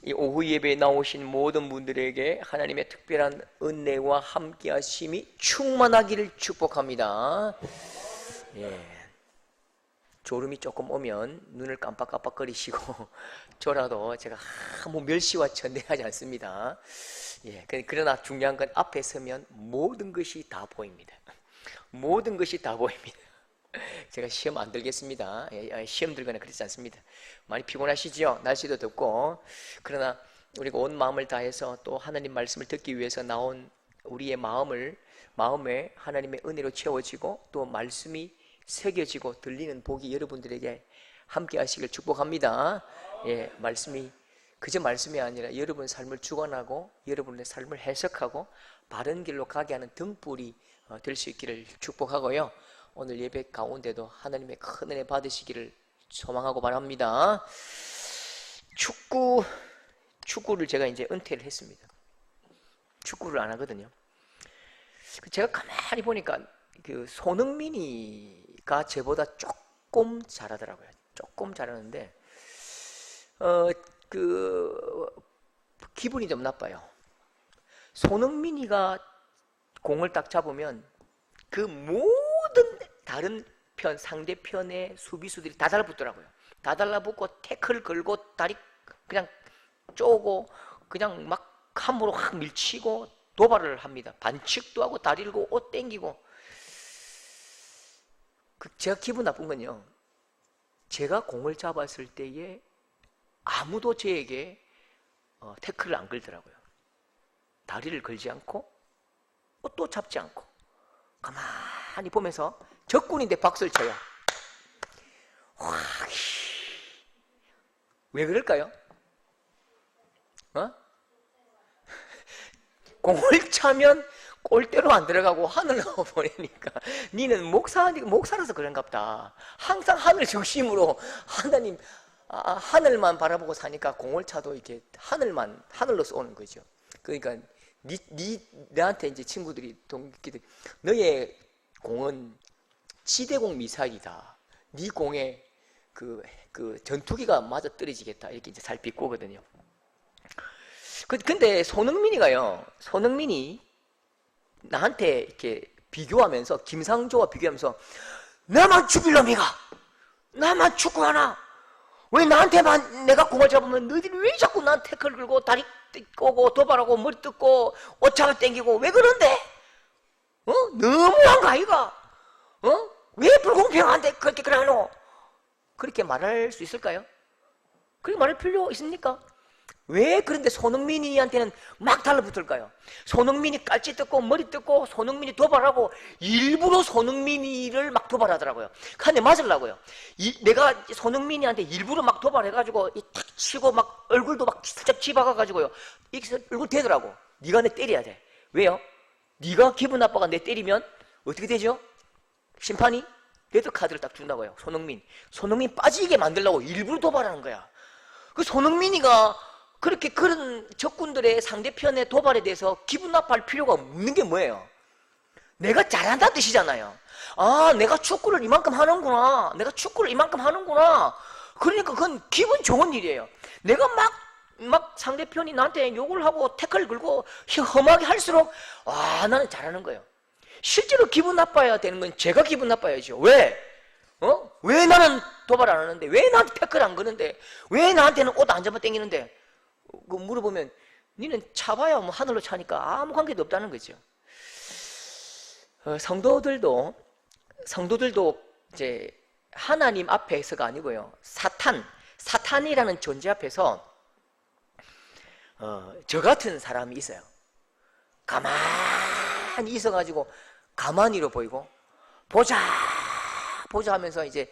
이 오후 예배에 나오신 모든 분들에게 하나님의 특별한 은혜와 함께 하심이 충만하기를 축복합니다. 예. 졸음이 조금 오면 눈을 깜빡깜빡거리시고 저라도 제가 아무 멸시와 천대하지 않습니다. 예. 그러나 중요한 건 앞에 서면 모든 것이 다 보입니다. 모든 것이 다 보입니다. 제가 시험 안 들겠습니다. 시험 들거나 그렇지 않습니다. 많이 피곤하시죠? 날씨도 덥고. 그러나 우리가 온 마음을 다해서 또 하나님 말씀을 듣기 위해서 나온 우리의 마음에 하나님의 은혜로 채워지고 또 말씀이 새겨지고 들리는 복이 여러분들에게 함께 하시길 축복합니다. 예, 말씀이 그저 말씀이 아니라 여러분 삶을 주관하고 여러분의 삶을 해석하고 바른 길로 가게 하는 등불이 될 수 있기를 축복하고요. 오늘 예배 가운데도 하나님의 큰 은혜 받으시기를 소망하고 바랍니다. 축구를 제가 이제 은퇴를 했습니다. 축구를 안 하거든요. 제가 가만히 보니까 그 손흥민이가 저보다 조금 잘하더라고요. 조금 잘하는데 기분이 좀 나빠요. 손흥민이가 공을 딱 잡으면 그 모든 다른 편 상대편의 수비수들이 다 달라붙더라고요. 다 달라붙고 태클 걸고 다리 그냥 쪼고 그냥 막 함부로 확 밀치고 도발을 합니다. 반칙도 하고 다리 들고 옷 땡기고. 제가 기분 나쁜 건요, 제가 공을 잡았을 때에 아무도 저에게 태클을 안 걸더라고요. 다리를 걸지 않고 옷도 잡지 않고 가만히 보면서 적군인데 박수를 쳐요. 와, 왜 그럴까요? 공을 차면 골대로 안 들어가고 하늘로 보내니까 니는 목사라서 그런갑다. 항상 하늘 중심으로 하늘만 바라보고 사니까 공을 차도 이렇게 하늘로 쏘는 거죠. 그러니까 너한테 이제 친구들이 동기들이 너의 공은 지대공 미사일이다. 네 공에 그 전투기가 맞아 떨어지겠다. 이렇게 이제 살 비꼬거든요. 근데 손흥민이 나한테 이렇게 비교하면서 김상조와 비교하면서 나만 죽일 놈이가 나만 축구하나 왜 나한테만 내가 공을 잡으면 너희들이 왜 자꾸 나한테 태클 걸고 다리 꼬고 도발하고 머리 뜯고 옷장을 땡기고 왜 그런데? 너무한 거 아이가? 왜 불공평한데 그렇게 그러노? 그렇게 말할 수 있을까요? 그렇게 말할 필요 있습니까? 왜 그런데 손흥민이한테는 막 달라붙을까요? 손흥민이 깔치 뜯고 머리 뜯고 손흥민이 도발하고 일부러 손흥민이를 막 도발하더라고요. 한 대 맞으려고요. 내가 손흥민이한테 일부러 막 도발해가지고 탁 치고 막 얼굴도 막 살짝 집어가가지고요. 이렇게 얼굴 대더라고. 네가 내 때려야 돼. 왜요? 네가 기분 나빠가 내 때리면 어떻게 되죠? 심판이 레드카드를 딱 준다고요. 손흥민 빠지게 만들려고 일부러 도발하는 거야. 그 손흥민이가 그런 적군들의 상대편의 도발에 대해서 기분 나빠할 필요가 없는 게 뭐예요? 내가 잘한다는 뜻이잖아요. 아, 내가 축구를 이만큼 하는구나. 그러니까 그건 기분 좋은 일이에요. 내가 막 상대편이 나한테 욕을 하고 태클 걸고 험하게 할수록 나는 잘하는 거예요. 실제로 기분 나빠야 되는 건 제가 기분 나빠야죠. 왜? 왜 나는 도발 안 하는데? 왜 나한테 태클 안 거는데? 왜 나한테는 옷 안 잡아 당기는데? 물어보면 니는 차봐야 뭐 하늘로 차니까 아무 관계도 없다는 거죠. 성도들도 이제 하나님 앞에서가 아니고요, 사탄이라는 존재 앞에서 저 같은 사람이 있어요. 가만히 있어가지고 가만히로 보이고 보자 하면서 이제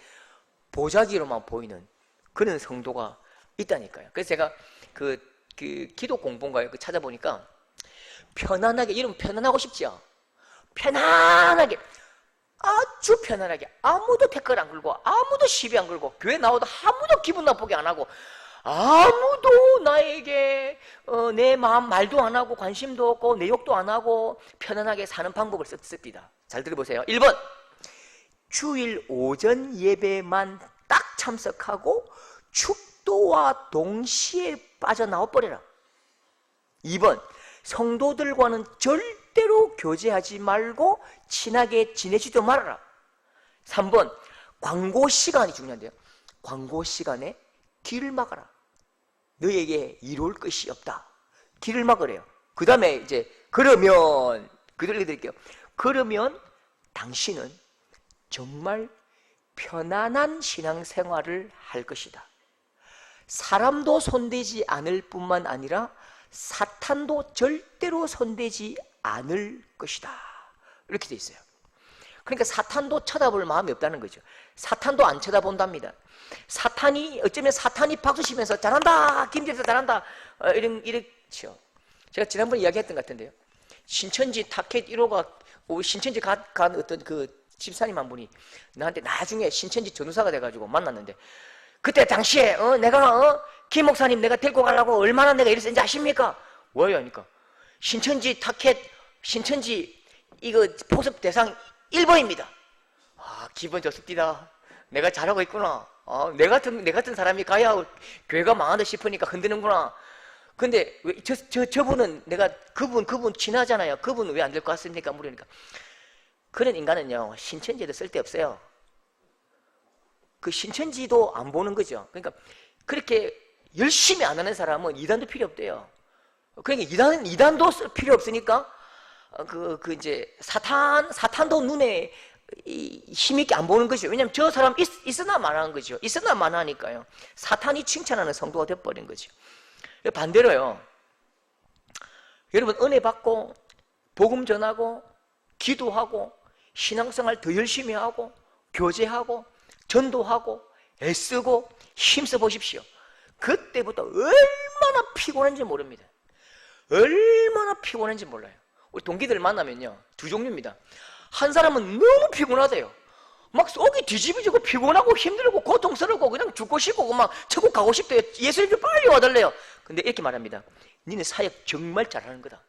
보자기로만 보이는 그런 성도가 있다니까요. 그래서 제가 그 기도 공부인가요? 찾아보니까 편안하게, 이러면 편안하고 싶지요? 편안하게, 아주 편안하게, 아무도 태클 안 걸고 아무도 시비 안 걸고 교회 나와도 아무도 기분 나쁘게 안 하고 아무도 나에게 내 마음 말도 안 하고 관심도 없고 내 욕도 안 하고 편안하게 사는 방법을 씁니다. 잘 들어보세요. 1번, 주일 오전 예배만 딱 참석하고 죽도와 동시에 빠져나와 버려라. 2번, 성도들과는 절대로 교제하지 말고 친하게 지내지도 말아라. 3번, 광고 시간이 중요한데요. 광고 시간에 길을 막아라. 너에게 이룰 것이 없다. 길을 막으래요. 그 다음에 이제 그러면 그대로 드릴게요. 그러면 당신은 정말 편안한 신앙생활을 할 것이다. 사람도 손대지 않을 뿐만 아니라 사탄도 절대로 손대지 않을 것이다. 이렇게 돼 있어요. 그러니까 사탄도 쳐다볼 마음이 없다는 거죠. 사탄도 안 쳐다본답니다. 사탄이 어쩌면 사탄이 박수 치면서 잘한다, 김집사 잘한다, 이렇죠. 제가 지난번에 이야기했던 것 같은데요. 신천지 타켓 1호가 신천지 간 어떤 그 집사님 한 분이 나한테 나중에 신천지 전도사가 돼가지고 만났는데, 그때 당시에 내가 김 목사님 내가 데리고 가려고 얼마나 내가 일을 했는지 아십니까? 뭐예요? 하니까 신천지 타켓 신천지 이거 포섭 대상 1번입니다. 아, 기분 좋습니다. 내가 잘하고 있구나. 내 같은 사람이 가야 교회가 망한다 싶으니까 흔드는구나. 근데 왜 저분은 내가 그분 친하잖아요. 그분은 왜 안 될 것 같습니까? 물으니까 그런 인간은요 신천지에도 쓸데없어요. 그 신천지도 안 보는 거죠. 그러니까 그렇게 열심히 안 하는 사람은 이단도 필요 없대요. 그러니까 이단도 필요 없으니까 이제 사탄도 눈에 힘있게 안 보는 거죠. 왜냐하면 저 사람 있으나 마나한 거죠. 있으나 마나하니까요. 사탄이 칭찬하는 성도가 되어버린 거죠. 반대로요. 여러분 은혜 받고 복음 전하고 기도하고 신앙생활 더 열심히 하고 교제하고 전도하고 애쓰고 힘써 보십시오. 그때부터 얼마나 피곤한지 모릅니다. 얼마나 피곤한지 몰라요. 우리 동기들 만나면요 두 종류입니다. 한 사람은 너무 피곤하대요. 막 속이 뒤집어지고 피곤하고 힘들고 고통스럽고 그냥 죽고 싶고 막 천국 가고 싶대요. 예수님 빨리 와달래요. 근데 이렇게 말합니다. 니네 사역 정말 잘하는 거다.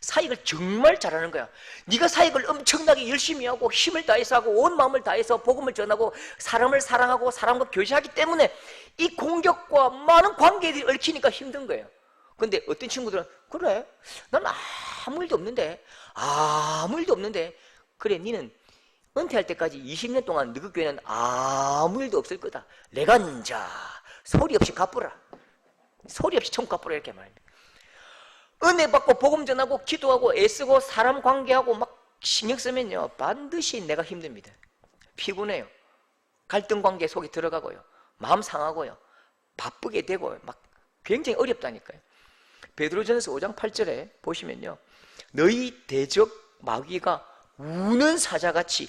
사역을 정말 잘하는 거야. 네가 사역을 엄청나게 열심히 하고 힘을 다해서 하고 온 마음을 다해서 복음을 전하고 사람을 사랑하고 사람과 교제하기 때문에 이 공격과 많은 관계들이 얽히니까 힘든 거예요. 근데 어떤 친구들은 그래 난 아무 일도 없는데 그래 니는 은퇴할 때까지 20년 동안 너희 교회는 아무 일도 없을 거다. 레간자 소리 없이 갚으라. 소리 없이 총 갚으라 이렇게 말합니다. 은혜 받고 복음 전하고 기도하고 애쓰고 사람 관계하고 막 신경 쓰면요 반드시 내가 힘듭니다. 피곤해요. 갈등 관계 속에 들어가고요. 마음 상하고요. 바쁘게 되고요. 막 굉장히 어렵다니까요. 베드로전서 5장 8절에 보시면요. 너희 대적 마귀가 우는 사자같이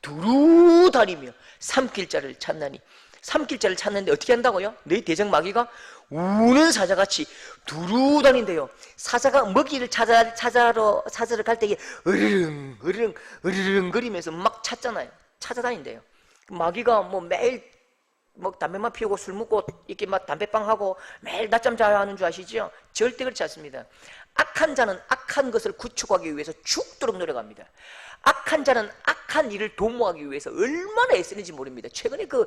두루 다니며 삼킬 자를 찾나니. 삼킬 자를 찾는데 어떻게 한다고요? 너희 대적 마귀가 우는 사자같이 두루 다닌대요. 사자가 먹이를 찾아러 갈 때에 으르릉 거리면서 막 찾아다닌대요. 마귀가 뭐 매일 뭐 담배만 피우고 술 먹고 이렇게 막 담배빵 하고 매일 낮잠 자야 하는 줄 아시죠? 절대 그렇지 않습니다. 악한 자는 악한 것을 구축하기 위해서 죽도록 노력합니다. 악한 자는 악한 일을 도모하기 위해서 얼마나 애쓰는지 모릅니다. 최근에 그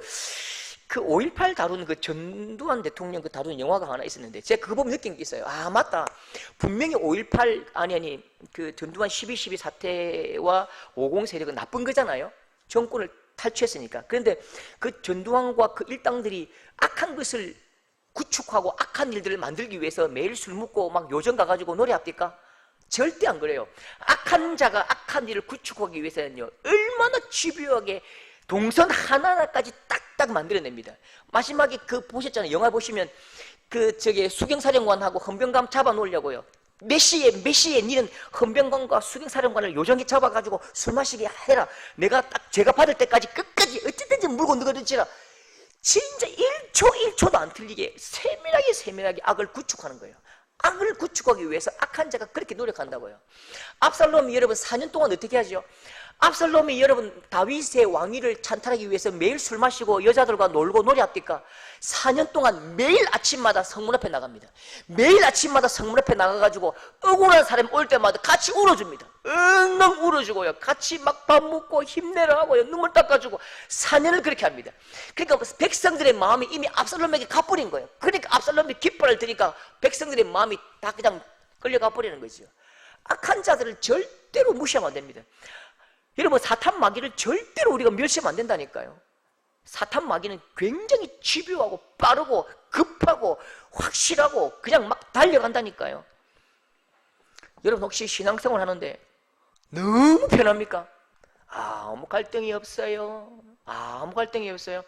5.18 다룬 그 전두환 대통령 그 다룬 영화가 하나 있었는데 제가 그거 보면 느낀 게 있어요. 아 맞다. 분명히 5.18 아니 그 전두환 12.12 사태와 50 세력은 나쁜 거잖아요. 정권을 탈취했으니까. 그런데 그 전두환과 그 일당들이 악한 것을 구축하고 악한 일들을 만들기 위해서 매일 술 먹고 막 요정 가가지고 노래합니까? 절대 안 그래요. 악한 자가 악한 일을 구축하기 위해서는요 얼마나 집요하게 동선 하나하나까지 딱딱 만들어냅니다. 마지막에 그 보셨잖아요. 영화 보시면 그 수경사령관하고 헌병감 잡아놓으려고요. 몇 시에 니는 헌병관과 수경사령관을 요정에 잡아가지고 술 마시게 해라. 내가 딱 제가 받을 때까지 끝까지 어쨌든지 물고 늘어지라. 진짜 1초도 안 틀리게 세밀하게 악을 구축하는 거예요. 악을 구축하기 위해서 악한 자가 그렇게 노력한다고요. 압살롬이 여러분 4년 동안 어떻게 하죠? 압살롬이 여러분 다윗의 왕위를 찬탈하기 위해서 매일 술 마시고 여자들과 놀고 노래합니까? 4년 동안 매일 아침마다 성문 앞에 나갑니다. 매일 아침마다 성문 앞에 나가가지고 억울한 사람 올 때마다 같이 울어줍니다. 엉엉 울어주고요. 같이 막 밥 먹고 힘내라 하고요. 눈물 닦아주고 4년을 그렇게 합니다. 그러니까 백성들의 마음이 이미 압살롬에게 가버린 거예요. 그러니까 압살롬이 깃발을 드니까 백성들의 마음이 다 그냥 끌려가 버리는 거죠. 악한 자들을 절대로 무시하면 안 됩니다. 여러분, 사탄 마귀를 절대로 우리가 멸시하면 안 된다니까요. 사탄 마귀는 굉장히 집요하고 빠르고 급하고 확실하고 그냥 막 달려간다니까요. 여러분, 혹시 신앙생활 하는데 너무 편합니까? 아무 갈등이 없어요. 아무 갈등이 없어요.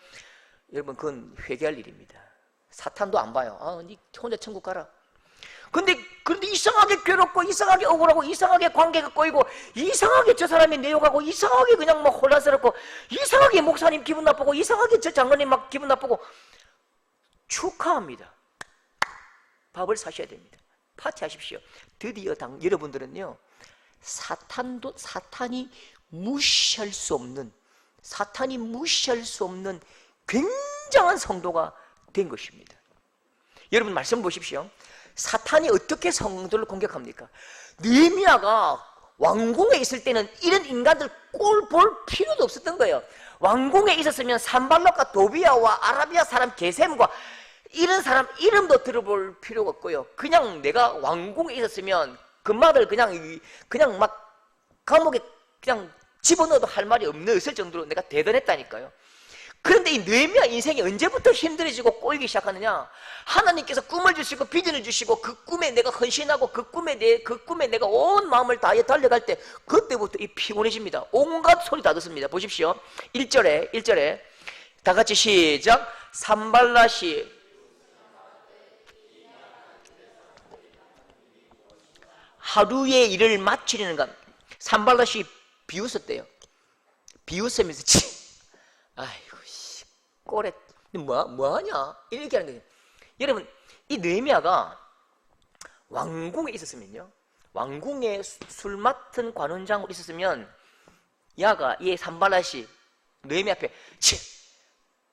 여러분, 그건 회개할 일입니다. 사탄도 안 봐요. 니 혼자 천국 가라. 그런데 이상하게 괴롭고 이상하게 억울하고 이상하게 관계가 꼬이고 이상하게 저 사람이 내욕하고 이상하게 그냥 막 혼란스럽고 이상하게 목사님 기분 나쁘고 이상하게 저 장로님 막 기분 나쁘고 축하합니다. 밥을 사셔야 됩니다. 파티하십시오. 드디어 여러분들은요, 사탄이 무시할 수 없는 굉장한 성도가 된 것입니다. 여러분, 말씀 보십시오. 사탄이 어떻게 성도를 공격합니까? 느헤미야가 왕궁에 있을 때는 이런 인간들 꼴 볼 필요도 없었던 거예요. 왕궁에 있었으면 산발락과 도비아와 아라비아 사람 게셈과 이런 사람 이름도 들어볼 필요가 없고요. 그냥 내가 왕궁에 있었으면 금마들 그냥 막 감옥에 그냥 집어넣어도 할 말이 없을 정도로 내가 대단했다니까요. 그런데 이 느헤미야 인생이 언제부터 힘들어지고 꼬이기 시작하느냐? 하나님께서 꿈을 주시고 비전을 주시고 그 꿈에 내가 헌신하고 그 꿈에 내가 온 마음을 다해 달려갈 때 그때부터 이 피곤해집니다. 온갖 소리 다 듣습니다. 보십시오. 1절에 다 같이 시작. 산발랏이 하루의 일을 마치려는 것. 산발랏이 비웃었대요. 비웃으면서 아이고 꼴에 뭐하냐 이렇게 하는 거예요. 여러분, 이 느헤미야가 왕궁에 있었으면요, 왕궁에 술 맡은 관원장으로 있었으면 얘 산발랏이 느헤미야 앞에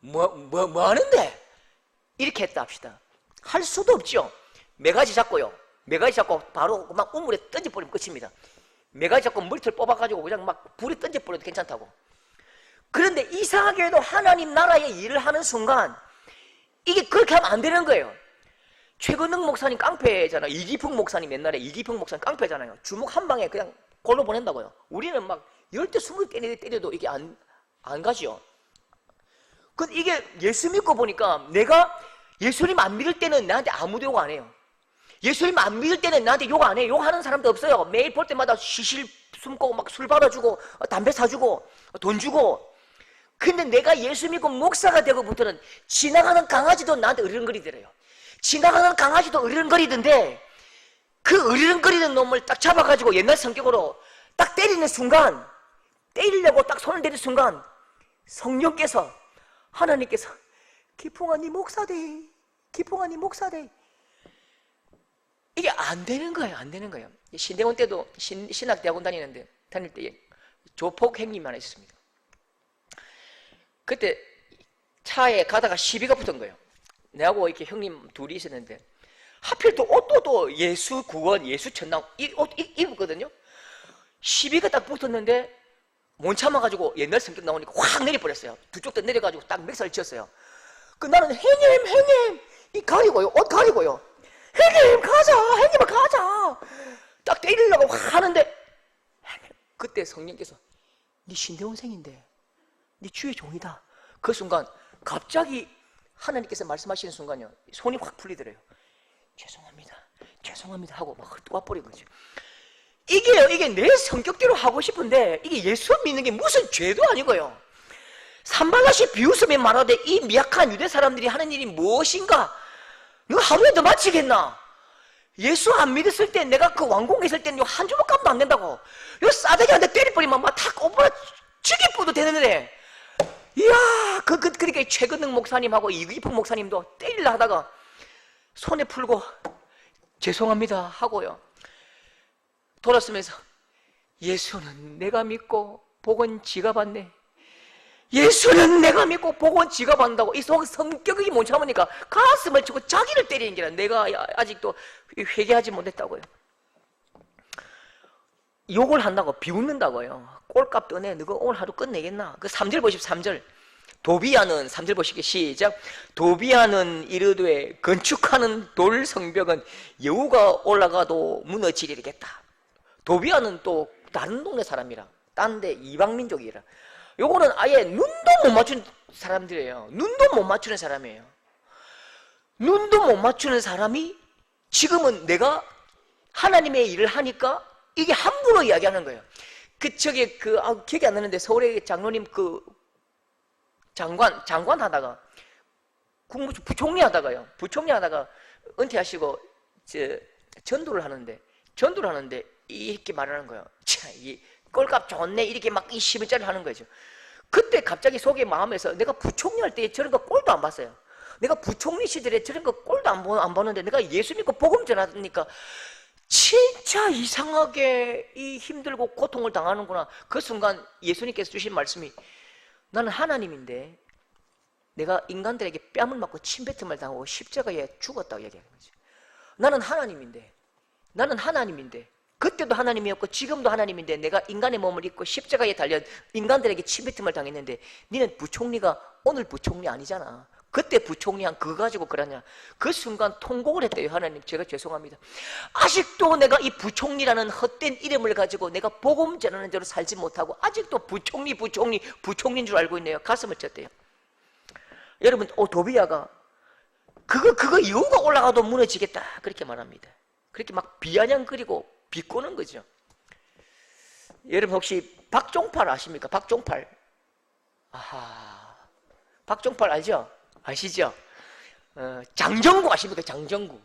뭐 하는데 이렇게 했다 합시다. 할 수도 없죠. 메가지 잡고 바로 막 우물에 던져버리면 끝입니다. 메가지 잡고 머리털 뽑아가지고 그냥 막 불에 던져버려도 괜찮다고. 그런데 이상하게도 하나님 나라의 일을 하는 순간 이게 그렇게 하면 안 되는 거예요. 최근능 목사님 깡패잖아요. 이기풍 목사님 옛날에 이기풍 목사님 깡패잖아요. 주먹 한 방에 그냥 골로 보낸다고요. 우리는 막 10대 20대 때려도 이게 안 가죠. 근데 이게 예수 믿고 보니까 내가 예수님 안 믿을 때는 나한테 아무도 욕 안 해요. 예수님 안 믿을 때는 나한테 욕 안 해요. 욕하는 사람도 없어요. 매일 볼 때마다 시실 숨고 막 술 받아주고 담배 사주고 돈 주고. 근데 내가 예수 믿고 목사가 되고부터는 지나가는 강아지도 나한테 으르렁거리더래요. 지나가는 강아지도 으르렁거리던데 그 으르렁거리는 놈을 딱 잡아가지고 옛날 성격으로 딱 때리는 순간, 때리려고 딱 손을 내는 순간 성령께서, 하나님께서 기풍아 니 목사대, 기풍아 니 목사대. 이게 안 되는 거예요. 안 되는 거예요. 신대원 때도 신학대학원 다닐 때 조폭 행님이 하나 있었습니다. 그때 차에 가다가 시비가 붙은 거예요. 내하고 이렇게 형님 둘이 있었는데 하필 또 옷도 또 예수 구원, 예수 천당 이 옷 입었거든요. 시비가 딱 붙었는데 못 참아가지고 옛날 성격 나오니까 확 내려버렸어요. 두 쪽 다 내려가지고 딱 맥살을 쳤어요. 그 나는 형님 이 가리고요, 옷 가리고요. 형님 가자, 형님 가자. 딱 때리려고 확 하는데 그때 성령께서 네 신대원생인데 네 주의 종이다. 그 순간 갑자기 하나님께서 말씀하시는 순간요, 손이 확 풀리더래요. 죄송합니다 하고 막 와버린 거죠. 이게 내 성격대로 하고 싶은데 이게 예수 믿는 게 무슨 죄도 아니고요. 산발랏이 비웃으며 말하되 이 미약한 유대 사람들이 하는 일이 무엇인가? 너 하루에 더 마치겠나? 예수 안 믿었을 때 내가 그 왕궁에 있을 때는 한 주먹값도 안 된다고. 요 싸대기한테 때려버리면 막 탁 오빠 죽이뿌도 되는데, 이야 그러니까 최근능 목사님하고 이기풍 목사님도 때리려 하다가 손에 풀고 죄송합니다 하고요 돌아서면서 예수는 내가 믿고 복은 지가 받네. 예수는 내가 믿고 복은 지가 받는다고. 이 성격이 못 참으니까 가슴을 치고 자기를 때리는 게 아니라 내가 아직도 회개하지 못했다고요. 욕을 한다고, 비웃는다고요. 꼴값 떠내. 너가 오늘 하루 끝내겠나? 그 3절 보십시오. 3절. 도비아는 3절 보시게 시작. 도비아는 이르되 건축하는 돌 성벽은 여우가 올라가도 무너지리겠다. 도비아는 또 다른 동네 사람이라, 딴 데 이방 민족이라. 요거는 아예 눈도 못 맞추는 사람들이에요. 눈도 못 맞추는 사람이에요. 눈도 못 맞추는 사람이 지금은 내가 하나님의 일을 하니까 이게 함부로 이야기하는 거예요. 기억이 안 나는데 서울의 장로님 장관 하다가 부총리 하다가요. 부총리 하다가 은퇴하시고 전도를 하는데 이렇게 말하는 거예요. 참, 이 꼴값 좋네 이렇게 막 20원짜리 하는 거죠. 그때 갑자기 속에 마음에서 내가 부총리 할 때 저런 거 꼴도 안 봤어요. 내가 부총리 시절에 저런 거 꼴도 안 보는데 내가 예수 믿고 복음 전하니까 진짜 이상하게 이 힘들고 고통을 당하는구나. 그 순간 예수님께서 주신 말씀이 나는 하나님인데 내가 인간들에게 뺨을 맞고 침뱉음을 당하고 십자가에 죽었다고 얘기하는 거죠. 나는 하나님인데 그때도 하나님이었고 지금도 하나님인데 내가 인간의 몸을 입고 십자가에 달려 인간들에게 침뱉음을 당했는데 니는 부총리가 오늘 부총리 아니잖아. 그때 부총리 한 그거 가지고 그러냐. 그 순간 통곡을 했대요. 하나님 제가 죄송합니다. 아직도 내가 이 부총리라는 헛된 이름을 가지고 내가 복음 전하는 대로 살지 못하고 아직도 부총리인 줄 알고 있네요. 가슴을 쳤대요. 여러분 도비아가 그거 여우가 올라가도 무너지겠다 그렇게 말합니다. 그렇게 막 비아냥거리고 비꼬는 거죠. 여러분 혹시 박종팔 아십니까? 박종팔. 아하, 박종팔 알죠? 아시죠? 장정구 아십니까? 장정구.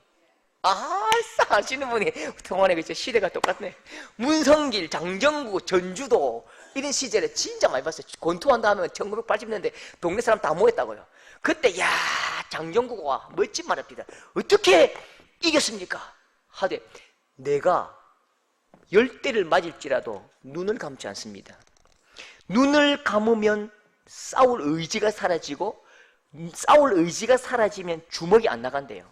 아시는 분이 동안에 그죠? 시대가 똑같네. 문성길, 장정구, 전주도 이런 시절에 진짜 많이 봤어요. 권투한다 하면 1980년대 동네 사람 다 모였다고요. 그때 야 장정구가 멋진 말합니다. 어떻게 이겼습니까? 하되 내가 열대를 맞을지라도 눈을 감지 않습니다. 눈을 감으면 싸울 의지가 사라지면 주먹이 안 나간대요.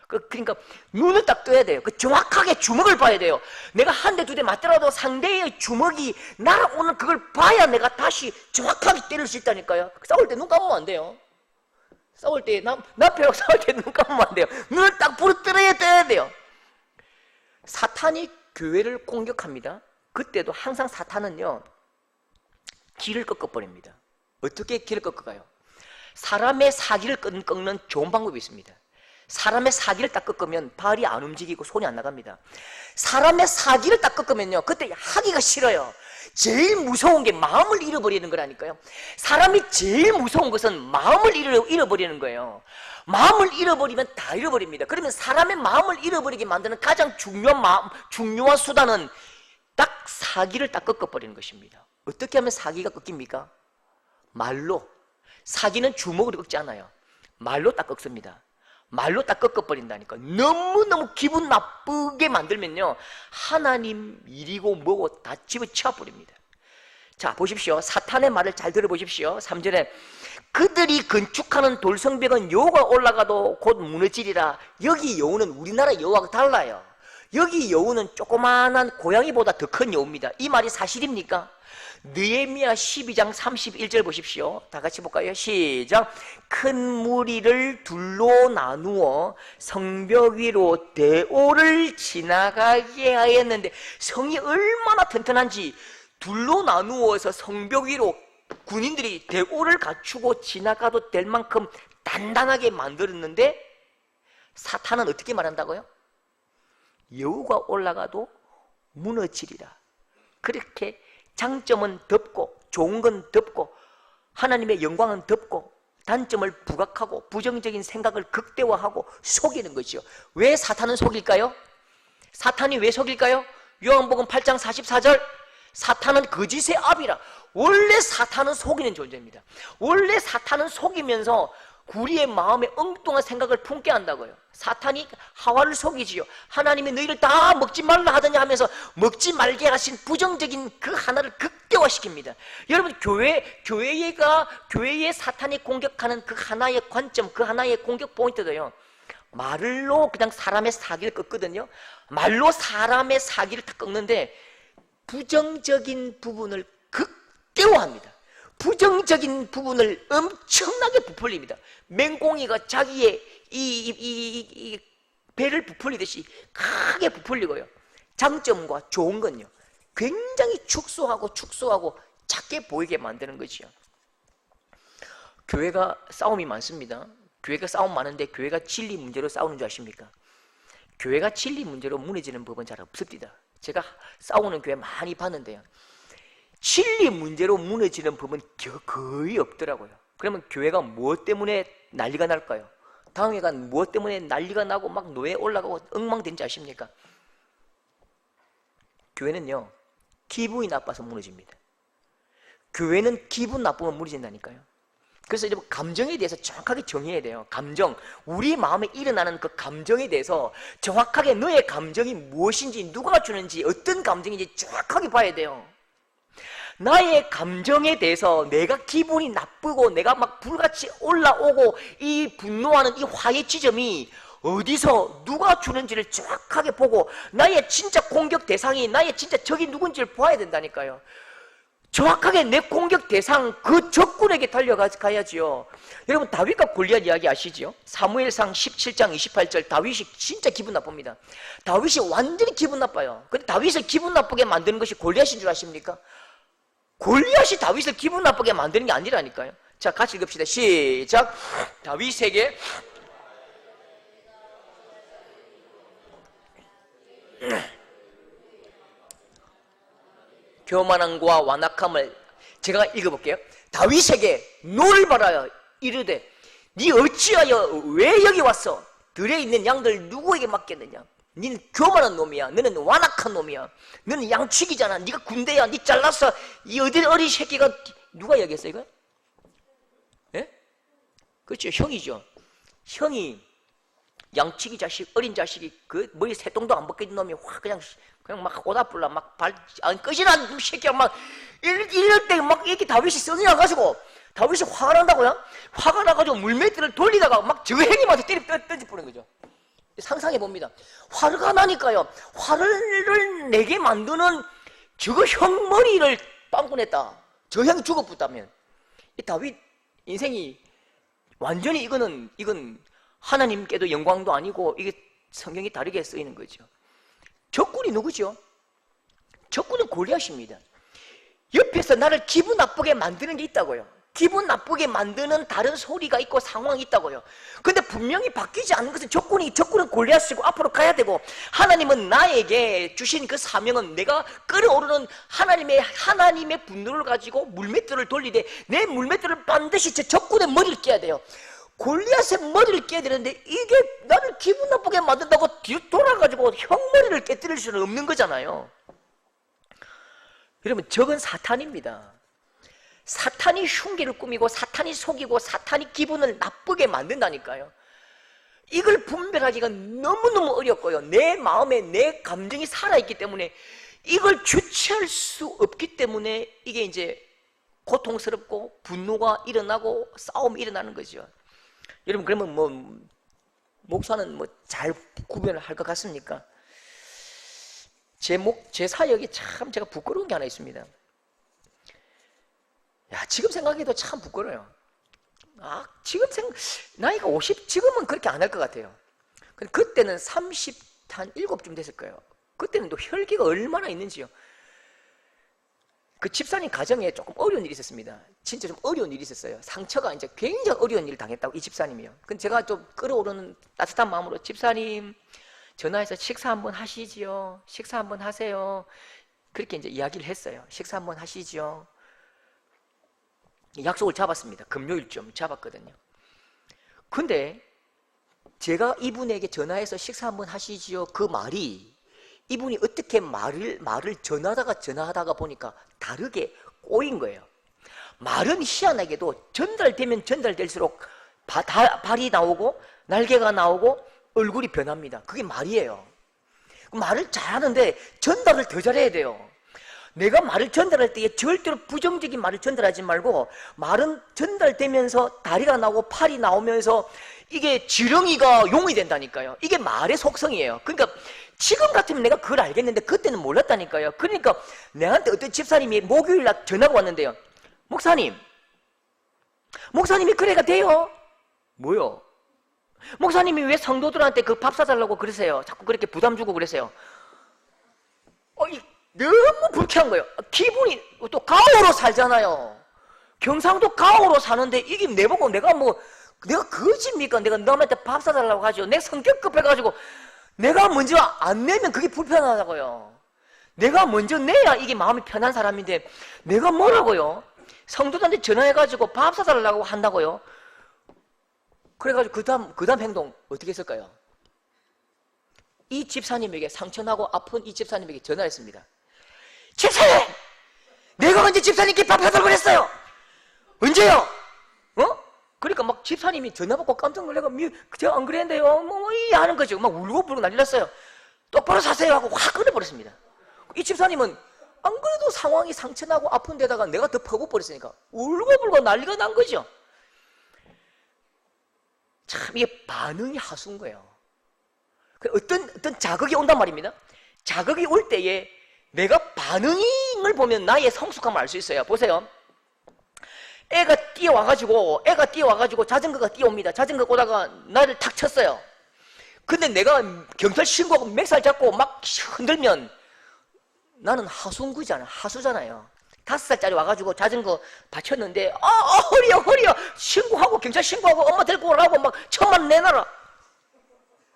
그러니까 눈을 딱 떠야 돼요. 정확하게 주먹을 봐야 돼요. 내가 한 대 두 대 맞더라도 상대의 주먹이 날아오는 그걸 봐야 내가 다시 정확하게 때릴 수 있다니까요. 싸울 때 눈 감으면 안 돼요. 싸울 때 남편하고 싸울 때 눈 감으면 안 돼요. 눈을 딱 부러뜨려야 돼요. 사탄이 교회를 공격합니다. 그때도 항상 사탄은요 길을 꺾어버립니다. 어떻게 길을 꺾어가요? 사람의 사기를 꺾는 좋은 방법이 있습니다. 사람의 사기를 딱 꺾으면 발이 안 움직이고 손이 안 나갑니다. 사람의 사기를 딱 꺾으면요 그때 하기가 싫어요. 제일 무서운 게 마음을 잃어버리는 거라니까요. 사람이 제일 무서운 것은 마음을 잃어버리는 거예요. 마음을 잃어버리면 다 잃어버립니다. 그러면 사람의 마음을 잃어버리게 만드는 가장 중요한 수단은 딱 사기를 딱 꺾어버리는 것입니다. 어떻게 하면 사기가 꺾입니까? 말로. 사기는 주먹으로 꺾지 않아요. 말로 딱 꺾습니다. 말로 딱 꺾어버린다니까. 너무너무 기분 나쁘게 만들면요 하나님 일이고 뭐고 다 집어치워버립니다. 자 보십시오. 사탄의 말을 잘 들어보십시오. 3절에 그들이 건축하는 돌성벽은 여우가 올라가도 곧 무너지리라. 여기 여우는 우리나라 여우하고 달라요. 여기 여우는 조그마한 고양이보다 더 큰 여우입니다. 이 말이 사실입니까? 느헤미야 12장 31절 보십시오. 다 같이 볼까요? 시작. 큰 무리를 둘로 나누어 성벽 위로 대오를 지나가게 하였는데 성이 얼마나 튼튼한지 둘로 나누어서 성벽 위로 군인들이 대오를 갖추고 지나가도 될 만큼 단단하게 만들었는데 사탄은 어떻게 말한다고요? 여우가 올라가도 무너지리라. 그렇게 장점은 덮고 좋은 건 덮고 하나님의 영광은 덮고 단점을 부각하고 부정적인 생각을 극대화하고 속이는 것이요. 왜 사탄은 속일까요? 사탄이 왜 속일까요? 요한복음 8장 44절 사탄은 거짓의 아비라. 원래 사탄은 속이는 존재입니다. 원래 사탄은 속이면서 우리의 마음에 엉뚱한 생각을 품게 한다고요. 사탄이 하와를 속이지요. 하나님이 너희를 다 먹지 말라 하더니 하면서 먹지 말게 하신 부정적인 그 하나를 극대화시킵니다. 여러분, 교회에 사탄이 공격하는 그 하나의 관점, 그 하나의 공격 포인트도요, 말로 그냥 사람의 사기를 꺾거든요. 말로 사람의 사기를 다 꺾는데 부정적인 부분을 극대화합니다. 부정적인 부분을 엄청나게 부풀립니다. 맹공이가 자기의 이 배를 부풀리듯이 크게 부풀리고요. 장점과 좋은 건요, 굉장히 축소하고 작게 보이게 만드는 거지요. 교회가 싸움이 많습니다. 교회가 싸움 많은데 교회가 진리 문제로 싸우는 줄 아십니까? 교회가 진리 문제로 무너지는 법은 잘 없습니다. 제가 싸우는 교회 많이 봤는데요, 진리 문제로 무너지는 법은 거의 없더라고요. 그러면 교회가 무엇 때문에 난리가 날까요? 다음 회가 무엇 때문에 난리가 나고 막 노예 올라가고 엉망된지 아십니까? 교회는요, 기분이 나빠서 무너집니다. 교회는 기분 나쁘면 무너진다니까요. 그래서 여러분, 감정에 대해서 정확하게 정의해야 돼요. 감정, 우리 마음에 일어나는 그 감정에 대해서 정확하게 너의 감정이 무엇인지, 누가 주는지, 어떤 감정인지 정확하게 봐야 돼요. 나의 감정에 대해서 내가 기분이 나쁘고 내가 막 불같이 올라오고 이 분노하는 이 화의 지점이 어디서 누가 주는지를 정확하게 보고 나의 진짜 공격 대상이, 나의 진짜 적이 누군지를 봐야 된다니까요. 정확하게 내 공격 대상, 그 적군에게 달려가야지요. 여러분, 다윗과 골리앗 이야기 아시죠? 사무엘상 17장 28절, 다윗이 진짜 기분 나쁩니다. 다윗이 완전히 기분 나빠요. 근데 다윗을 기분 나쁘게 만드는 것이 골리앗인 줄 아십니까? 골리앗이 다윗을 기분 나쁘게 만드는 게 아니라니까요. 자, 같이 읽읍시다. 시작. 다윗에게 교만함과 완악함을, 제가 읽어볼게요. 다윗에게 노를 바라여 이르되 네 어찌하여 왜 여기 왔어? 들에 있는 양들 누구에게 맡겼느냐? 너는 교만한 놈이야. 너는 완악한 놈이야. 너는 양치기잖아. 네가 군대야. 네 잘났어. 이 어린 새끼가, 누가 얘기했어 이거? 예? 그렇죠, 형이죠. 형이 양치기 자식, 어린 자식이 그 머리 새똥도 안 벗겨진 놈이 확 그냥 막 오다불라 막 끄지란 새끼야 막 이럴 때 막 이렇게 다윗이 써니 나가지고 다윗이 화가 난다고요? 화가 나가지고 물매트를 돌리다가 막 저 행님한테 던지 뿌린 거죠. 상상해 봅니다. 화가 나니까요, 화를 내게 만드는 저거 형 머리를 빵꾸 냈다. 저 형이 죽어붙다면 이 다윗 인생이 완전히 이건 하나님께도 영광도 아니고 이게 성경이 다르게 쓰이는 거죠. 적군이 누구죠? 적군은 골리앗입니다. 옆에서 나를 기분 나쁘게 만드는 게 있다고요. 기분 나쁘게 만드는 다른 소리가 있고 상황이 있다고요. 근데 분명히 바뀌지 않는 것은 적군은 골리앗이고 앞으로 가야 되고, 하나님은 나에게 주신 그 사명은 내가 끓어오르는 하나님의 분노를 가지고 물맷돌을 돌리되 내 물맷돌을 반드시 제 적군의 머리를 깨야 돼요. 골리앗의 머리를 깨야 되는데 이게 나를 기분 나쁘게 만든다고 뒤로 돌아가지고 형 머리를 깨뜨릴 수는 없는 거잖아요. 여러분, 적은 사탄입니다. 사탄이 흉기를 꾸미고 사탄이 속이고 사탄이 기분을 나쁘게 만든다니까요. 이걸 분별하기가 너무너무 어렵고요. 내 마음에 내 감정이 살아있기 때문에 이걸 주체할 수 없기 때문에 이게 이제 고통스럽고 분노가 일어나고 싸움이 일어나는 거죠. 여러분, 그러면 목사는 잘 구별을 할 것 같습니까? 제 사역이 참 제가 부끄러운 게 하나 있습니다. 지금 생각해도 참 부끄러워요. 나이가 50, 지금은 그렇게 안 할 것 같아요. 근데 그때는 37쯤 됐을 거예요. 그때는 또 혈기가 얼마나 있는지요. 그 집사님 가정에 조금 어려운 일이 있었습니다. 진짜 좀 어려운 일이 있었어요. 상처가 이제 굉장히 어려운 일을 당했다고, 이 집사님이요. 근데 제가 좀 끓어오르는 따뜻한 마음으로, 집사님 전화해서 식사 한번 하시지요. 식사 한번 하세요. 그렇게 이제 이야기를 했어요. 식사 한번 하시지요. 약속을 잡았습니다. 금요일쯤 잡았거든요. 근데 제가 이분에게 전화해서 식사 한번 하시지요, 그 말이, 이분이 어떻게 말을 전화하다가 보니까 다르게 꼬인 거예요. 말은 희한하게도 전달되면 전달될수록 발이 나오고 날개가 나오고 얼굴이 변합니다. 그게 말이에요. 말을 잘하는데 전달을 더 잘해야 돼요. 내가 말을 전달할 때 절대로 부정적인 말을 전달하지 말고, 말은 전달되면서 다리가 나오고 팔이 나오면서 이게 지렁이가 용이 된다니까요. 이게 말의 속성이에요. 그러니까 지금 같으면 내가 그걸 알겠는데 그때는 몰랐다니까요. 그러니까 내한테 어떤 집사님이 목요일날 전화가 왔는데요. 목사님이 그래가 돼요? 뭐요? 목사님이 왜 성도들한테 그 밥 사달라고 그러세요? 자꾸 그렇게 부담 주고 그러세요? 너무 불쾌한 거예요. 기분이 또 가오로 살잖아요. 경상도 가오로 사는데 이게 내보고 내가 거짓입니까? 내가 남한테 밥 사달라고 하죠. 내 성격 급해가지고 내가 먼저 안 내면 그게 불편하다고요. 내가 먼저 내야 이게 마음이 편한 사람인데 내가 뭐라고요? 성도들한테 전화해가지고 밥 사달라고 한다고요? 그래가지고 그 다음 행동 어떻게 했을까요? 이 집사님에게, 상처나고 아픈 이 집사님에게 전화했습니다. 집사님! 내가 언제 집사님께 밥 사달라고 그랬어요? 언제요? 그러니까 막 집사님이 전화 받고 깜짝 놀래고, 제가 안 그랬는데요? 이 하는 거죠. 막 울고불고 난리 났어요. 똑바로 사세요 하고 확 끊어버렸습니다. 이 집사님은 안 그래도 상황이 상처나고 아픈 데다가 내가 더 퍼붓버렸으니까 울고불고 난리가 난 거죠. 참 이게 반응이 하수인 거예요. 어떤 자극이 온단 말입니다. 자극이 올 때에 내가 반응을 보면 나의 성숙함을 알 수 있어요. 보세요. 애가 뛰어와가지고 자전거가 뛰어옵니다. 자전거 오다가 나를 탁 쳤어요. 근데 내가 경찰 신고하고 맥살 잡고 막 흔들면 나는 하수잖아요. 5살짜리 와가지고 자전거 다쳤는데 허리야 신고하고 경찰 신고하고 엄마 데리고 오라고 막 1,000만 내놔라.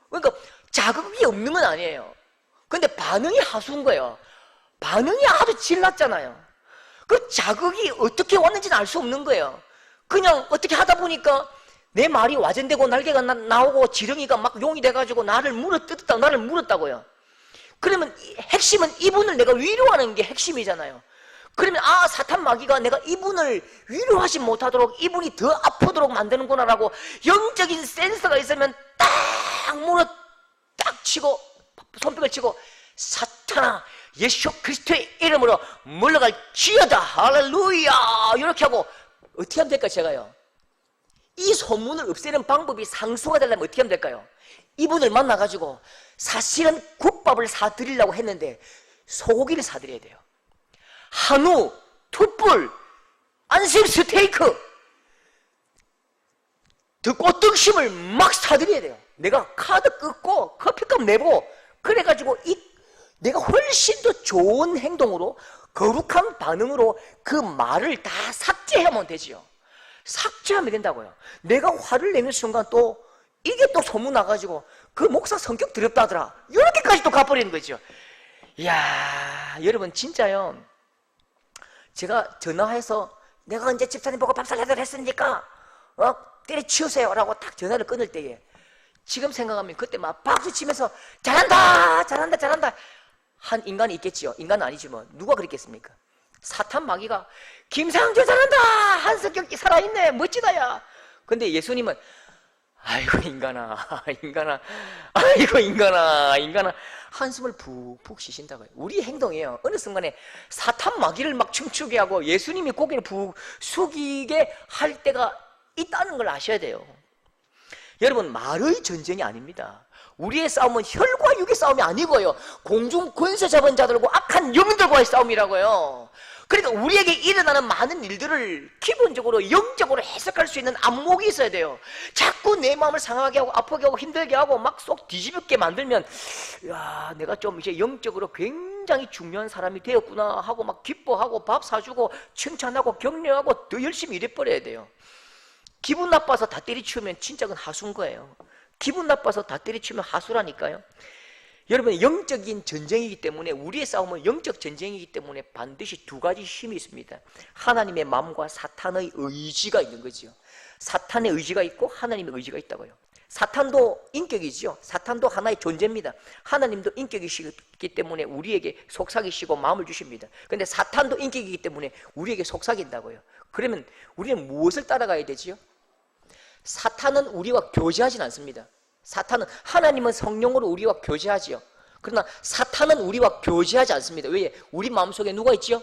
그러니까 자극이 없는 건 아니에요. 근데 반응이 하수인 거예요. 반응이 아주 질났잖아요. 그 자극이 어떻게 왔는지는 알 수 없는 거예요. 그냥 어떻게 하다 보니까 내 말이 와전되고 날개가 나오고 지렁이가 막 용이 돼가지고 나를 물었다고요. 그러면 핵심은 이분을 내가 위로하는 게 핵심이잖아요. 그러면 사탄 마귀가 내가 이분을 위로하지 못하도록 이분이 더 아프도록 만드는구나라고 영적인 센서가 있으면 딱 물어 딱 치고 손뼉을 치고, 사탄아 예수 그리스도의 이름으로 물러갈 지어다 할렐루야 이렇게 하고, 어떻게 하면 될까요? 제가요, 이 소문을 없애는 방법이 상수가 되려면 어떻게 하면 될까요? 이분을 만나가지고 사실은 국밥을 사드리려고 했는데 소고기를 사드려야 돼요. 한우, 툭불, 안심 스테이크, 꽃등심을 막 사드려야 돼요. 내가 카드 끊고 커피값 내고, 그래가지고 내가 훨씬 더 좋은 행동으로, 거룩한 반응으로 그 말을 다 삭제하면 되지요. 삭제하면 된다고요. 내가 화를 내는 순간 또 이게 또 소문 나가지고 그 목사 성격 더럽다더라 이렇게까지 또 가버리는 거죠. 이야, 여러분 진짜요, 제가 전화해서 내가 언제 집사님 보고 밥 살려달라 했습니까? 때려치우세요 라고 딱 전화를 끊을 때에 지금 생각하면 그때 막 박수 치면서 잘한다 한 인간이 있겠지요. 인간은 아니지 뭐. 누가 그랬겠습니까? 사탄 마귀가 김상조 잘한다, 한석경 살아있네, 멋지다야. 근데 예수님은 아이고 인간아 한숨을 푹푹 쉬신다고요. 우리 행동이에요. 어느 순간에 사탄 마귀를 막 춤추게 하고 예수님이 고개를 푹 숙이게 할 때가 있다는 걸 아셔야 돼요. 여러분, 말의 전쟁이 아닙니다. 우리의 싸움은 혈과 육의 싸움이 아니고요, 공중 권세 잡은 자들과 악한 영들과의 싸움이라고요. 그러니까 우리에게 일어나는 많은 일들을 기본적으로 영적으로 해석할 수 있는 안목이 있어야 돼요. 자꾸 내 마음을 상하게 하고 아프게 하고 힘들게 하고 막 속 뒤집게 만들면, 야, 내가 좀 이제 영적으로 굉장히 중요한 사람이 되었구나 하고 막 기뻐하고 밥 사주고 칭찬하고 격려하고 더 열심히 일해버려야 돼요. 기분 나빠서 다 때리치우면 진짜 그건 하수인 거예요. 기분 나빠서 다 때리치우면 하수라니까요. 여러분, 영적인 전쟁이기 때문에, 우리의 싸움은 영적 전쟁이기 때문에 반드시 두 가지 힘이 있습니다. 하나님의 마음과 사탄의 의지가 있는 거죠. 사탄의 의지가 있고 하나님의 의지가 있다고요. 사탄도 인격이죠. 사탄도 하나의 존재입니다. 하나님도 인격이시기 때문에 우리에게 속삭이시고 마음을 주십니다. 그런데 사탄도 인격이기 때문에 우리에게 속삭인다고요. 그러면 우리는 무엇을 따라가야 되지요? 사탄은 우리와 교제하진 않습니다. 사탄은, 하나님은 성령으로 우리와 교제하지요. 그러나 사탄은 우리와 교제하지 않습니다. 왜? 우리 마음속에 누가 있지요?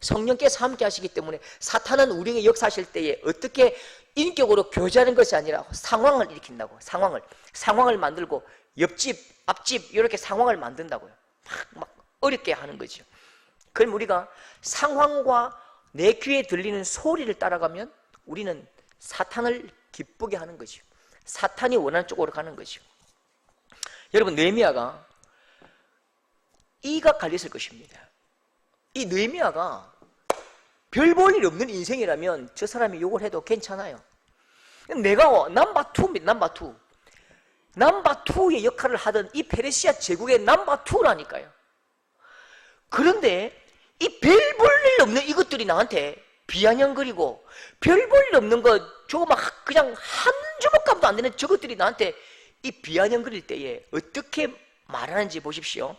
성령께서 함께 하시기 때문에 사탄은 우리에게 역사하실 때에 어떻게 인격으로 교제하는 것이 아니라 상황을 일으킨다고. 상황을 만들고 옆집, 앞집 이렇게 상황을 만든다고요. 막 어렵게 하는 거죠. 그럼 우리가 상황과 내 귀에 들리는 소리를 따라가면 우리는 사탄을 기쁘게 하는 거죠. 사탄이 원하는 쪽으로 가는 거죠. 여러분, 느헤미야가 이가 갈렸을 것입니다. 이 느헤미야가 별 볼 일 없는 인생이라면 저 사람이 욕을 해도 괜찮아요. 내가 넘버2입니다. 넘버2의 역할을 하던 이 페르시아 제국의 넘버2라니까요. 그런데 이 별 볼 일 없는 이것들이 나한테 비아냥거리고 별 볼 일 없는 거 저거 막 그냥 한 주먹감도 안 되는 저것들이 나한테 이 비아냥거릴 때에 어떻게 말하는지 보십시오.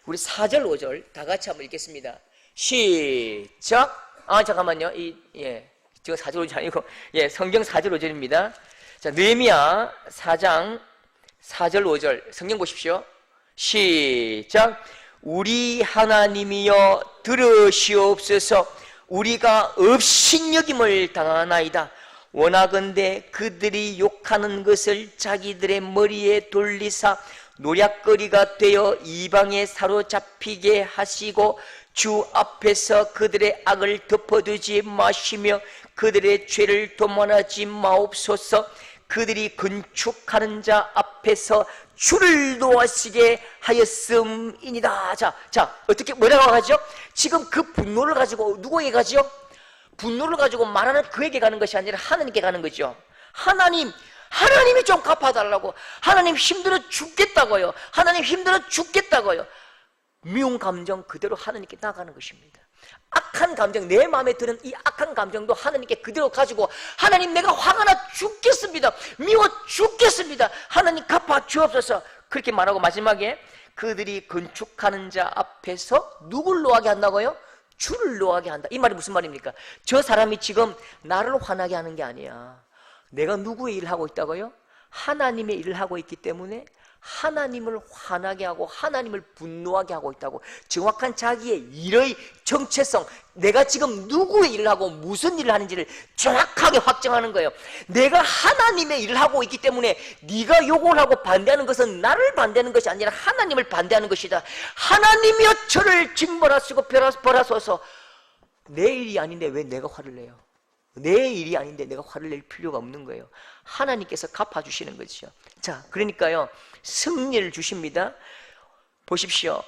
우리 4절 5절 다 같이 한번 읽겠습니다. 시작. 잠깐만요. 저거 4절 5절 아니고 성경 4절 5절입니다. 자, 느헤미야 4장 4절 5절 성경 보십시오. 시작. 우리 하나님이여 들으시옵소서. 우리가 업신여김을 당하나이다. 원하건대 그들이 욕하는 것을 자기들의 머리에 돌리사 노략거리가 되어 이방에 사로잡히게 하시고 주 앞에서 그들의 악을 덮어두지 마시며 그들의 죄를 도만하지 마옵소서. 그들이 건축하는 자 앞에서 주를 놓아시게 하였음이니이다. 자, 어떻게 뭐라고 하죠? 지금 그 분노를 가지고 누구에게 가죠? 분노를 가지고 말하는 그에게 가는 것이 아니라 하나님께 가는 거죠. 하나님이 좀 갚아달라고. 하나님 힘들어 죽겠다고요. 하나님 힘들어 죽겠다고요. 미운 감정 그대로 하나님께 나가는 것입니다. 악한 감정, 내 마음에 드는 이 악한 감정도 하나님께 그대로 가지고 하나님, 내가 화가 나 죽겠습니다. 미워 죽겠습니다. 하나님 갚아 주옵소서. 그렇게 말하고 마지막에 그들이 건축하는 자 앞에서 누굴 노하게 한다고요? 주를 노하게 한다. 이 말이 무슨 말입니까? 저 사람이 지금 나를 화나게 하는 게 아니야. 내가 누구의 일을 하고 있다고요? 하나님의 일을 하고 있기 때문에 하나님을 화나게 하고 하나님을 분노하게 하고 있다고. 정확한 자기의 일의 정체성, 내가 지금 누구의 일을 하고 무슨 일을 하는지를 정확하게 확정하는 거예요. 내가 하나님의 일을 하고 있기 때문에 네가 욕을 하고 반대하는 것은 나를 반대하는 것이 아니라 하나님을 반대하는 것이다. 하나님이여 저를 징벌하시고 벌하소서. 내 일이 아닌데 왜 내가 화를 내요? 내 일이 아닌데 내가 화를 낼 필요가 없는 거예요. 하나님께서 갚아주시는 거죠. 자, 그러니까요, 승리를 주십니다. 보십시오.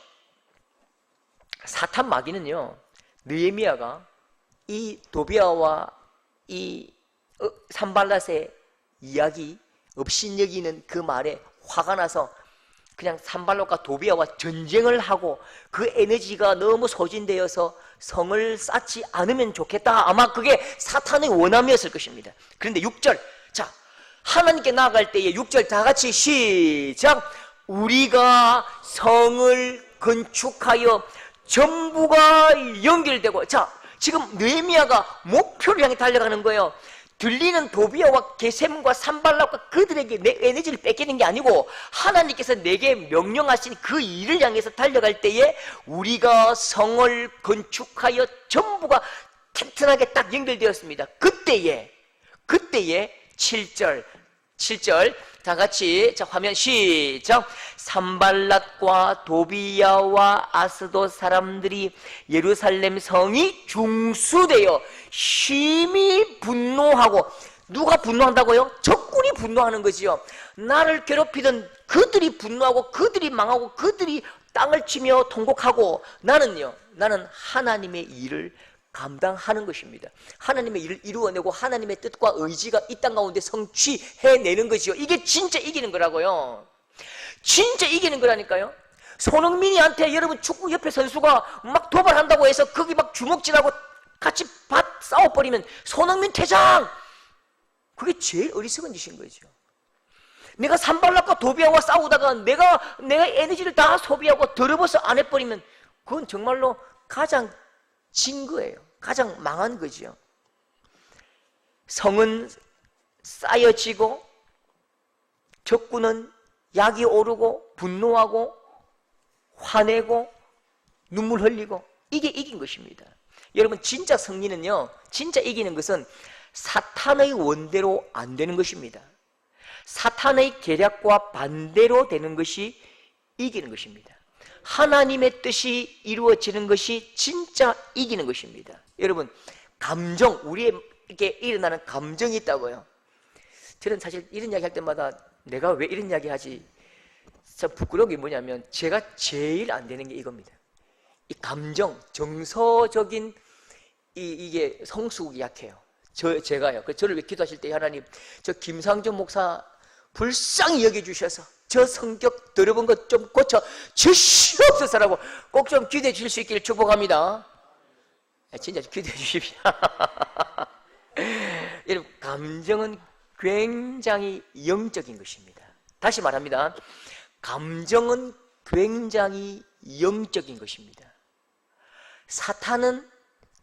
사탄 마귀는요, 느헤미야가 이 도비아와 이 산발랏의 이야기, 업신여기는 그 말에 화가 나서 그냥 산발롯과 도비아와 전쟁을 하고 그 에너지가 너무 소진되어서 성을 쌓지 않으면 좋겠다. 아마 그게 사탄의 원함이었을 것입니다. 그런데 6절, 자, 하나님께 나아갈 때에 6절 다 같이 시작. 우리가 성을 건축하여 전부가 연결되고. 자, 지금 느헤미야가 목표를 향해 달려가는 거예요. 들리는 도비아와 게셈과 산발락과 그들에게 내 에너지를 뺏기는 게 아니고 하나님께서 내게 명령하신 그 일을 향해서 달려갈 때에 우리가 성을 건축하여 전부가 튼튼하게 딱 연결되었습니다. 그때에 7절 다 같이, 자, 화면 시작. 산발랏과 도비아와 아스도 사람들이 예루살렘 성이 중수되어 심히 분노하고. 누가 분노한다고요? 적군이 분노하는 거지요. 나를 괴롭히던 그들이 분노하고 그들이 망하고 그들이 땅을 치며 통곡하고, 나는 하나님의 일을 감당하는 것입니다. 하나님의 일을 이루어내고 하나님의 뜻과 의지가 이 땅 가운데 성취해내는 것이요. 이게 진짜 이기는 거라고요. 진짜 이기는 거라니까요. 손흥민이한테 여러분 축구 옆에 선수가 막 도발한다고 해서 거기 막 주먹질하고 같이 싸워버리면 손흥민 퇴장! 그게 제일 어리석은 짓인 거죠. 내가 산발락과 도비아와 싸우다가 내가 에너지를 다 소비하고 더러워서 안 해버리면 그건 정말로 가장 진 거예요. 가장 망한 거죠. 성은 쌓여지고 적군은 약이 오르고 분노하고 화내고 눈물 흘리고 이게 이긴 것입니다. 여러분 진짜 승리는요, 진짜 이기는 것은 사탄의 원대로 안 되는 것입니다. 사탄의 계략과 반대로 되는 것이 이기는 것입니다. 하나님의 뜻이 이루어지는 것이 진짜 이기는 것입니다. 여러분 감정, 우리에게 일어나는 감정이 있다고요. 저는 사실 이런 이야기 할 때마다 내가 왜 이런 이야기 하지 참 부끄러운 게 뭐냐면 제가 제일 안 되는 게 이겁니다. 이 감정, 정서적인 이게 성숙이 약해요. 제가요. 저를 왜 기도하실 때 하나님 저 김상준 목사 불쌍히 여겨주셔서 저 성격 더러운 것 좀 고쳐 주시옵소서라고 꼭 좀 기도해 주실 수 있기를 축복합니다. 진짜 기도해 주십시오. 여러분 감정은 굉장히 영적인 것입니다. 다시 말합니다. 감정은 굉장히 영적인 것입니다. 사탄은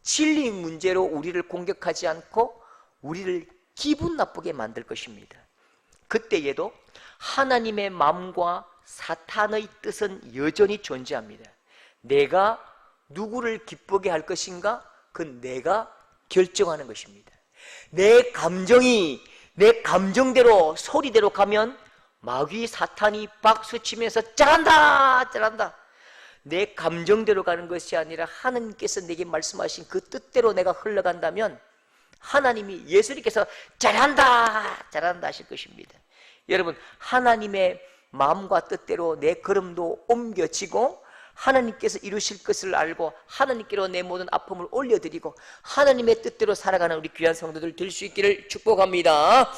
진리 문제로 우리를 공격하지 않고 우리를 기분 나쁘게 만들 것입니다. 그때에도 하나님의 마음과 사탄의 뜻은 여전히 존재합니다. 내가 누구를 기쁘게 할 것인가? 그건 내가 결정하는 것입니다. 내 감정이 내 감정대로 소리대로 가면 마귀 사탄이 박수치면서 잘한다 잘한다. 내 감정대로 가는 것이 아니라 하나님께서 내게 말씀하신 그 뜻대로 내가 흘러간다면 하나님이 예수님께서 잘한다 잘한다 하실 것입니다. 여러분 하나님의 마음과 뜻대로 내 걸음도 옮겨지고 하나님께서 이루실 것을 알고 하나님께로 내 모든 아픔을 올려드리고 하나님의 뜻대로 살아가는 우리 귀한 성도들 될 수 있기를 축복합니다.